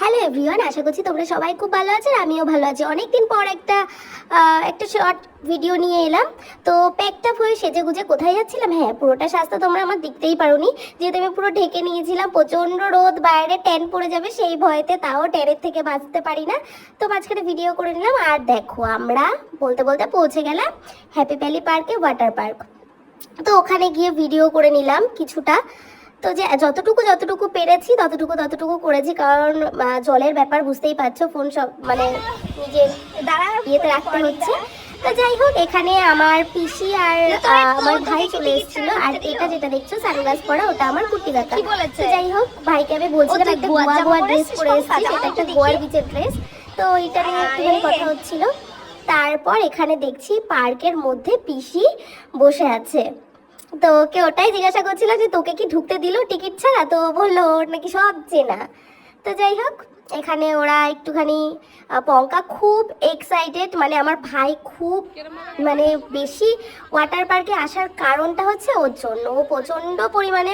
Hello everyone, আশা করছি তোমরা সবাই খুব ভালো আছো আর আমিও ভালো আছি। অনেকদিন পর একটা শর্ট ভিডিও নিয়ে এলাম। তো প্যাকটা হয়ে সেজে গুজে কোথায় যাচ্ছিলাম, হ্যাঁ পুরোটা সাজটা তোমরা আমার দেখতেই পারোনি, যেহেতু আমি পুরো ঢেকে নিয়েছিলাম। প্রচণ্ড রোদ, বাইরে ট্যান পড়ে যাবে সেই ভয়েতে, তাও ট্যানের থেকে বাঁচতে পারি না। তো মাঝখানে ভিডিও করে নিলাম। আর দেখো আমরা বলতে বলতে পৌঁছে গেলাম হ্যাপি ভ্যালি পার্কে, ওয়াটার পার্ক। তো ওখানে গিয়ে ভিডিও করে নিলাম কিছুটা। তো যে যতটুকু পেরেছি ততটুকু করেছি, কারণ জলের ব্যাপার বুঝতেই পারছো, ফোন সব মানে নিজের ইয়েতে রাখতে হচ্ছে। তো যাই হোক, এখানে আমার পিসি আর আমার ভাই চলে এসেছিল। আর এটা যেটা দেখছো সানগ্লাস পরা, ওটা আমার কুর্তি কাকা। তো যাই হোক, ভাইকে আমি বলছিলাম একটা গোয়া ড্রেস পরে এসেছি, সেটা একটা গোয়ার বিচের ড্রেস। তো এটা নিয়ে একটুখানি কথা হচ্ছিল। তারপর এখানে দেখছি পার্কের মধ্যে পিসি বসে আছে। তো ওকে ওটাই জিজ্ঞাসা করছিল যে তোকে কি ঢুকতে দিল টিকিট ছাড়া, তো বললো ওর নাকি সব চেনা। তো যাই হোক, এখানে ওরা একটুখানি পঙ্কা খুব এক্সাইটেড, মানে আমার ভাই খুব মানে বেশি ওয়াটার পার্কে আসার কারণটা হচ্ছে ওর জন্য। ও প্রচণ্ড পরিমাণে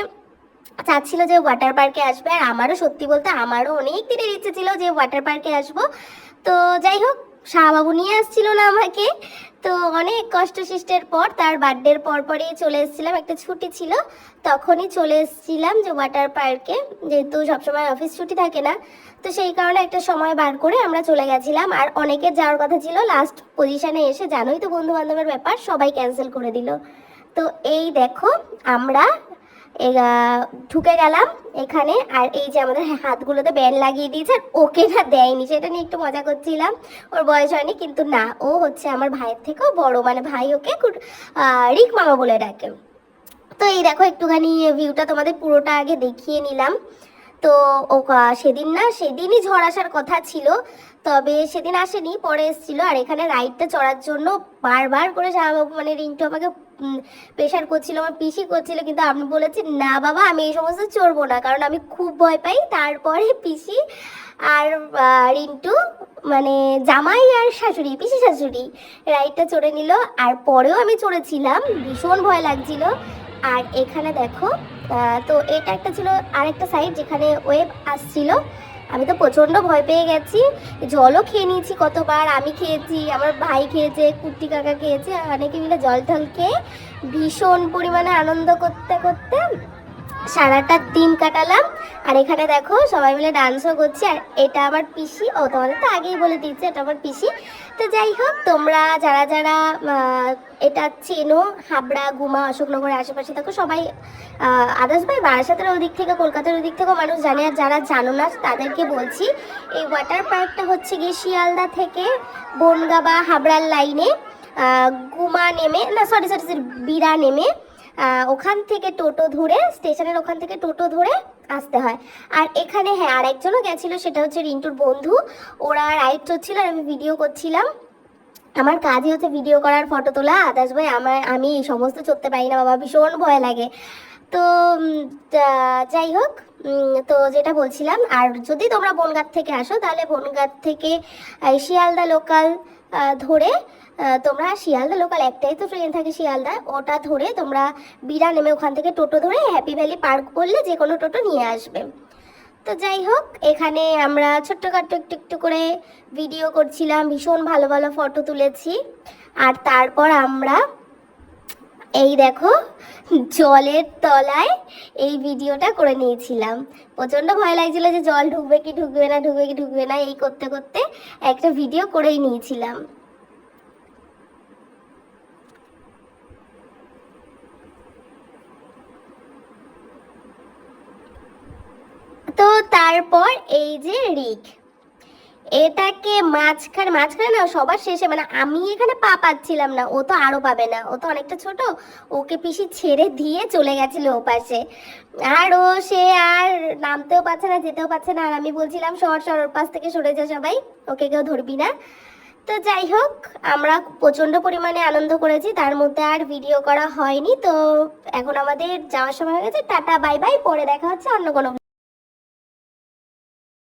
চাচ্ছিল যে ওয়াটার পার্কে আসবে। আর আমারও সত্যি বলতে আমারও অনেক দিনের ইচ্ছে ছিল যে ওয়াটার পার্কে আসবো। তো যাই হোক, শাহবাবু নিয়ে আসছিল না আমাকে। তো অনেক কষ্ট সৃষ্টের পর তার বার্থডের পরপরই চলে এসেছিলাম, একটা ছুটি ছিল তখনই চলে এসেছিলাম যে ওয়াটার পার্কে, যেহেতু সবসময় অফিস ছুটি থাকে না। তো সেই কারণে একটা সময় বার করে আমরা চলে গেছিলাম। আর অনেকের যাওয়ার কথা ছিল, লাস্ট পজিশনে এসে জানোই তো বন্ধু বান্ধবের ব্যাপার, সবাই ক্যান্সেল করে দিল। তো এই দেখো আমরা ঢুকে গেলাম এখানে। আর এই যে আমাদের হাতগুলোতে ব্যান্ড লাগিয়ে দিয়েছে, আর ওকে না দেয়নি, সেটা নিয়ে একটু মজা করছিলাম। ওর বয়স হয়নি, কিন্তু না, ও হচ্ছে আমার ভাইয়ের থেকেও বড়, মানে ভাই ওকে রিক মামা বলে ডাকে। তো এই দেখো একটুখানি ভিউটা তোমাদের পুরোটা আগে দেখিয়ে নিলাম। তো ও সেদিনই ঝড় আসার কথা ছিল, তবে সেদিন আসেনি, পরে এসেছিল। আর এখানে রাইডটা চড়ার জন্য বারবার করে মানে রিন্টু আমাকে প্রেশার করছিল, আমার পিসি করছিল, কিন্তু আমি বলেছি না বাবা, আমি এই সমস্ত চড়বো না, কারণ আমি খুব ভয় পাই। তারপরে পিসি আর রিন্টু মানে জামাই আর শাশুড়ি, পিসি শাশুড়ি রাইডটা চড়ে নিল। আর পরেও আমি চড়েছিলাম, ভীষণ ভয় লাগছিল। আর এখানে দেখো, তো এটা একটা ছিল আরেকটা সাইড যেখানে ওয়েভ আসছিল। আমি তো প্রচণ্ড ভয় পেয়ে গেছি, জলও খেয়ে নিয়েছি কতবার, আমি খেয়েছি, আমার ভাই খেয়েছে, কুর্তি কাকা খেয়েছে, অনেকে মিলে জল টল খেয়ে ভীষণ পরিমাণে আনন্দ করতে করতে সারাটা দিন কাটালাম। আর এখানে দেখো সবাই মিলে ডান্সও করছি। আর এটা আমার পিসি, ও তোমাদের তো আগেই বলে দিচ্ছে এটা আমার পিসি। তো যাই হোক, তোমরা যারা যারা এটা চেনো, হাবড়া, গুমা, অশোকনগরের আশেপাশে থাকো সবাই, আদার্স ভাই বারাসাতের ওদিক থেকে, কলকাতার ওদিক থেকেও মানুষ জানে। আর যারা জানো না তাদেরকে বলছি, এই ওয়াটার পার্কটা হচ্ছে গিয়ে শিয়ালদা থেকে বনগা বা হাবড়ার লাইনে গুমা নেমে, না সরি বিরা নেমে ওখান থেকে টোটো ধরে, স্টেশনের ওখান থেকে টোটো ধরে আসতে হয়। আর এখানে হ্যাঁ আর একজনও গেছিলো, সেটা হচ্ছে রিন্টুর বন্ধু। ওরা রাইড করছিল আর আমি ভিডিও করছিলাম। আমার কাজই হচ্ছে ভিডিও করার, ফটো তোলা। আদার্স ভাই আমি এই সমস্ত চড়তে পারি না বাবা, ভীষণ ভয় লাগে। তো যাই হোক, তো যেটা বলছিলাম, আর যদি তোমরা বনগাঁ থেকে আসো তাহলে বনগাঁ থেকে শিয়ালদা লোকাল ধরে তোমরা, শিয়ালদা লোকাল একটাই তো ট্রেন থাকে শিয়ালদা, ওটা ধরে তোমরা বিরা নেমে ওখান থেকে টোটো ধরে হ্যাপি ভ্যালি পার্ক বললে যে কোনো টোটো নিয়ে আসবে। তো যাই হোক, এখানে আমরা ছোট্টখাট্টো একটু করে ভিডিও করছিলাম, ভীষণ ভালো ভালো ফটো তুলেছি। আর তারপর আমরা এই দেখো জলের তলায় এই ভিডিওটা করে নিয়েছিলাম। প্রচণ্ড ভয় লাগছিল যে জল ঢুকবে কি ঢুকবে না, এই করতে করতে একটা ভিডিও করেই নিয়েছিলাম। তো তারপর এই যে রিক, এটাকে মাঝখানে না সবার শেষে, মানে আমি এখানে পা পাচ্ছিলাম না, ও তো আরো পাবে না, ও তো অনেকটা ছোট, ওকে পিসি ছেড়ে দিয়ে চলে গেছিল ও পাশে। আর সে আর নামতেও পারছে না, যেতেও পারছে না। আর আমি বলছিলাম সর ওর পাশ থেকে সরে যা সবাই, ওকে কেউ ধরবি না। তো যাই হোক, আমরা প্রচণ্ড পরিমাণে আনন্দ করেছি, তার মধ্যে আর ভিডিও করা হয়নি। তো এখন আমাদের যাওয়ার সময় হয়ে গেছে, টাটা বাই বাই, পরে দেখা হচ্ছে অন্য কোনো